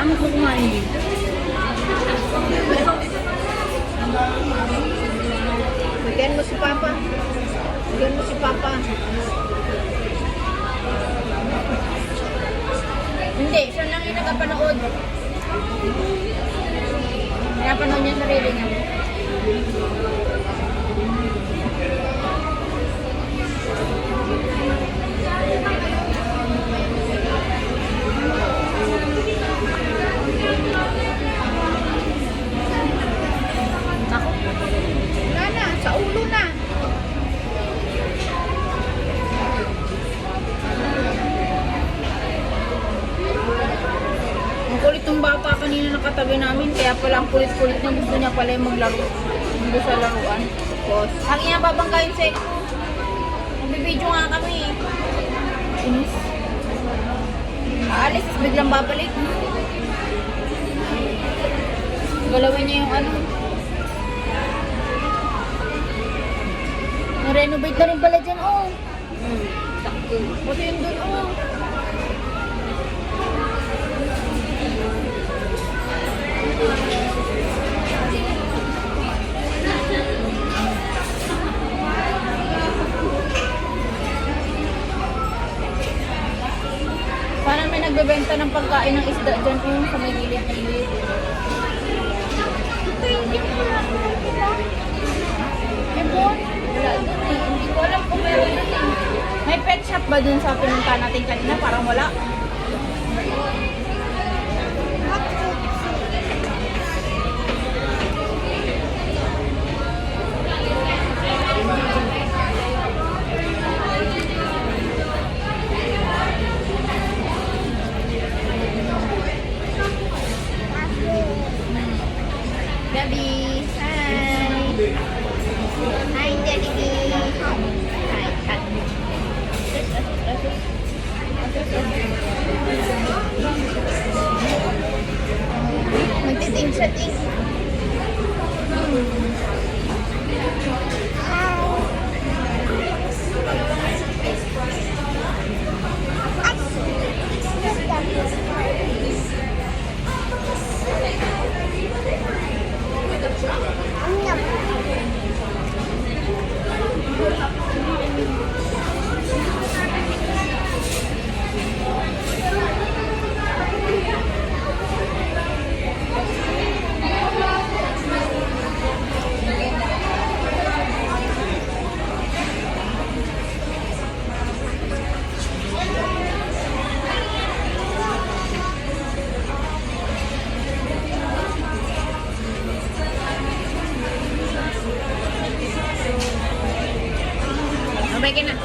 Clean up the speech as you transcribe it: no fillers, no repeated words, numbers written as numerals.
Paano ko kumain dito? Bigyan mo si Papa. Bigyan mo si Papa. Hindi, siya lang yung nagapanood. Pinapanood niya sarili niya. Ako. Wala na, sa ulo na. Ang kulit ng bata kanina nakatabi namin, kaya pala ang kulit-kulit niya, gusto niya pala yung maglaro. Hindi sa laruan. Tapos, ang ina babangkain sa magbibideo nga kami. Inis. Aalis, biglang babalik. Galawin niya yung ano. Na-renovate na rin pala dyan, oh. Sakto. Pati yun dun, oh. Parang may nagbebenta ng pagkain ng isda dyan, oh, sa may gilid-gilid. Ito hindi ko wala. May buwan? Wala dun eh. Hindi ko alam kung meron dun eh. May pet shop ba dun sa pinunta natin kanina? Parang wala. Gabi, hi! Hi, Jollibee! Hi, cut! Magtiting siya, ting! Mabay ka na.